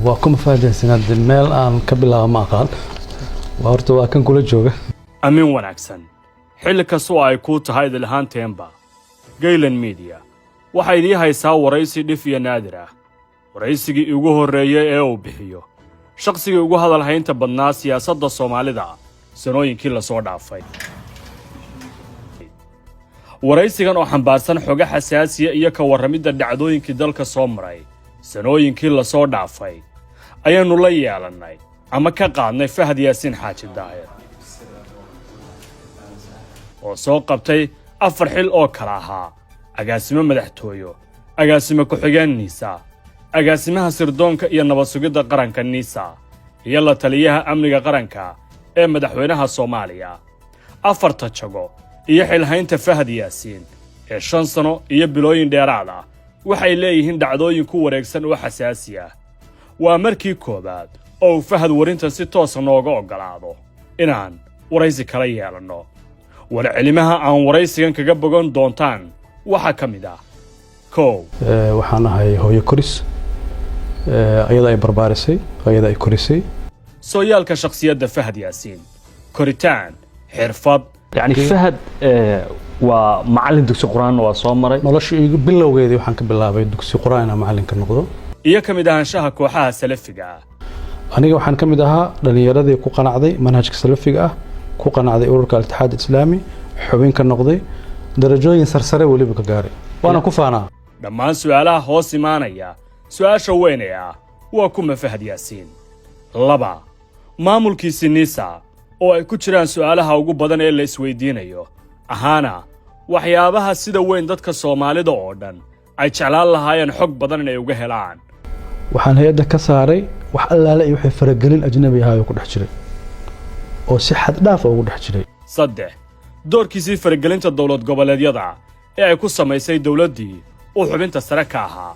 وكم فاجأ سنة المال أن قبل ما قال وأرتوا كان كل جوجة أمين وناكسن حلك سواء يكوت هاي الهان تيمبا جيلن ميديا وحيدي هاي ساو رئيسي دفية نادرة ورئيسي يوجوه الرئيه أو بحيو شخصي يوجوه هذا الحين تبنى سياسة الصومالي دا سنوين كلا صور دافاي waraysigan oo xambaarsan xoga xasaasiya iyo ka warramida dhacdooyinkii dalka soo maray sanooyinkii la soo dhaafay ayaanu la yeelanay ama ka qaadnay Fahad Yaasiin Xaaji Daahir oo soo qabtay 4 xil oo kala ahaa agaasimo madaxtooyo agaasimo ku-xigeen NISA agaasimaha sirdoonka iyo nabad sugidda qaranka NISA iyo la taliyaha amniga qaranka ee madaxweynaha Soomaaliya 4 jago iyo xilhaynta Fahad Yaasiin ee 5 sano iyo bilooyin dheeraad ah waxay leeyihiin dhacdooyin ku wareegsan oo xasaasi ah waa markii koobaad oo Fahad warinta si toos ah nooga ogolaado inaan waraysi kala yeelano warcelimaha aan waraysigan kaga bogan doontaan waxa kamid ah waxaan ahay hooyo koris ayada ay barbaarisay ayada ay korisay sooyaalka shakhsiyadda Fahad Yaasiin koritaan xirfad يعني فهد ومعلم دكتور قرآن وصومري nolosha igu bilowgeedii waxaan ka bilaabay dugsi quraan macallinka noqdo iyo kamid ahaanshaha kooxaha salafiga aniga waxaan kamid ahaa dhalinyaradii ku qanacday manhajka salafiga ah ku qanacday ururka al-Ittixaad Islaami xubin ka noqday darajooyin sarsare waliba ka gaaray waana ku faanaa dhammaan su'aalaha hoos imaanaya su'aasha weyn ee ah waa kuma Fahad Yaasiin 2 maamulkiisa NISA oo ay ku jiraan su'aalaha ugu badan ee la isweydiinayo ahaana waxyaabaha sida weyn dadka Soomaalida oo dhan ay jeclaan lahaayeen xog badan inay uga helaan waxaan hay'adda ka saaray wax allaale iyo wixii faragelin ajnabi ah oo ku dhex jiray oo si xad dhaaf ah ugu dhex jiray 3 doorkiisii faragelinta dawlad goboleedyada ee ay ku samaysay dawladdii oo xubinta sare ka ahaa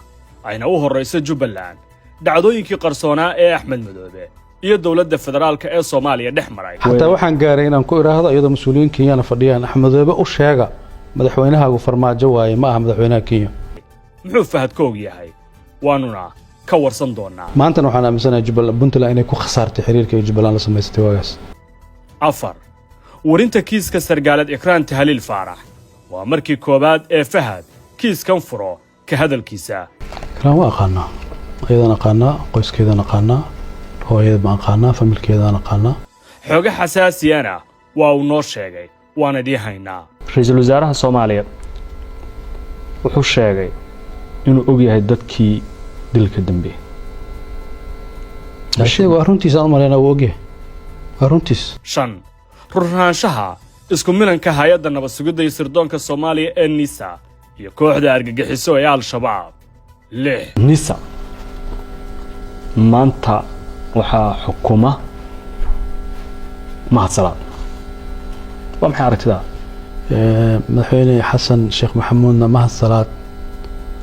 ayna u horeysay Jubbaland dhacdooyinkii qarsoonaa ee Axmed Madoobe iyo dawladda federaalka ee Soomaaliya dhex maray hatta waxaan gaaray inaan ku iraahdo iyadoo mas'uuliyiin Kenya fadhiyaan Axmed Madoobe u sheega madaxweynaha ugu farmaajo waaye ma aha madaxweynaha Kenya muxuu Fahad ka og yahay waanuna ka warsan doonaa maanta waxaan aaminsanahay Jubbaland Puntland inay ku khasaartay xiriirka Jubbaland la samaystay waagaas 4 warinta kiiska sargaalad Ikraan Tahliil Faarax waa markii koobaad ee Fahad kiiskan furo ka hadalkiisa kala waa aqaana ayadana aqaana qoyskeedana aqaana hooyada ma aqaana familkeedana aqaana xoga xasaasiyana waa uu noo sheegay waana diihaynaa ra'iisul wasaaraha Soomaaliya wuxuu sheegay inuu og yahay dadkii dilka dambe ashii waa runtiisa aan mareena uu og yahay waa runtiis 5 ruraanshaha isku milanka hay'adda nabad sugidda iyo sirdoonka Soomaaliya ee NISA iyo kooxda argagixiso ee Al-Shabaab 6 NISA maanta waxaa xukuma mahadsalaad waa maxay aragtida madaxweyne xasan sheekh maxamuudna mahadsalaad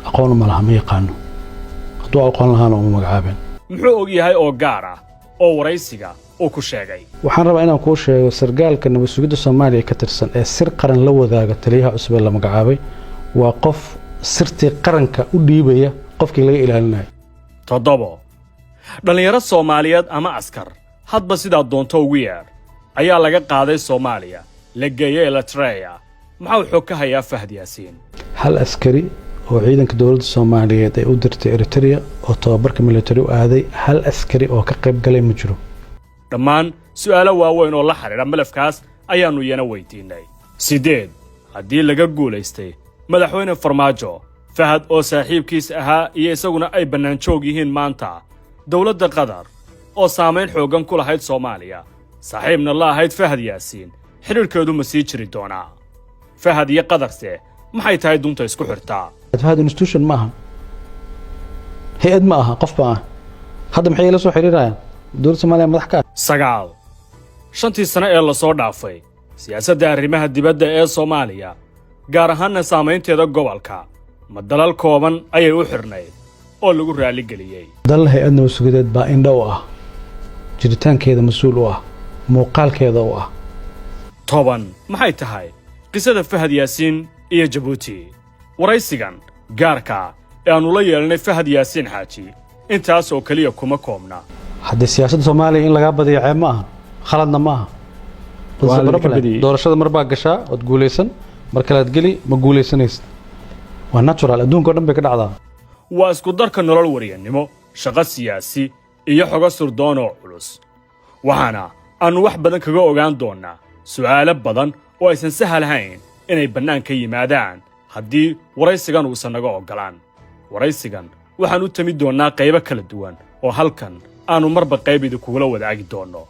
aqoon ma laha ma yaqaano hadduu aqoon lahaana uma magacaabeen muxuu og yahay oo gaar ah oo waraysiga uu ku sheegay waxaan rabaa inaan kuu sheego sargaalka nabad sugidda Soomaaliya ka tirsan ee sir qaran la wadaaga taliyaha cusub ee la magacaabay waa qof sirtii qaranka u dhiibaya qofkii laga ilaalinayo 7 dhalinyaro Soomaaliyeed ama askar hadba sidaa doonto ugu yeer ayaa laga qaaday Soomaaliya la geeyay Eritrea maxaa xog ka hayaa Fahad Yaasiin hal askari oo ciidanka dawladda Soomaaliyeed ay u dirtay Eritrea oo tababarka military u aaday hal askari oo ka qayb galay ma jiro dhammaan su'aalo waaweyn oo la xiriira malafkaas ayaanu yana weydiinay 8 haddii laga guulaystay madaxweyne Farmaajo Fahad oo saaxiibkiis ahaa iyo isaguna ay bannaan joog yihiin maanta dawladda Qatar oo saameyn xoogan ku lahayd Soomaaliya saaxiibna la ahayd Fahad Yaasiin xiriirkeedu ma sii jiri doonaa Fahad iyo Qatarse maxay tahay dunta isku xirtaa Fahad institution ma aha hay'ad ma aha qof baa hadda maxay la soo xiriirayaan dawladda Soomaaliya madax ka 9 shantii sano ee la soo dhaafay siyaasadda arrimaha dibadda ee Soomaaliya gaar ahaan saameynteeda gobolka ma dalal kooban ayay u xirnayd oo lagu raali galiyay dal hay'adna wasuugadeed baa indho u ah jiritaankeeda mas'uul u ah muuqaalkeeda u ah 10 maxay tahay qisada Fahad Yaasiin iyo Djibouti waraysigan gaarka ee aanu la yeelnay Fahad Yaasiin Xaaji intaas oo keliya kuma koobna haddii siyaasadda soomaaliya in lagaa badiyo ceeb ma aha khaladna ma aha Waa la ka badiyey. doorashada mar baa gashaa ood guulaysan mar kalead geli ma guulaysanaysid waa natural adduunka oo dhan bay ka dhacdaa waa isku darka nolol waryannimo shaqo siyaasi iyo xogo surdoon oo culus waxaana aannu wax badan kaga ogaan doonnaa su'aalo badan oo aysan sahal ahayn inay bannaan ka yimaadaan haddii waraysigan uusan naga oggolaan waraysigan waxaan u tami doonnaa qaybo kala duwan oo halkan aannu marba qayb idinkugula wadaagi doonno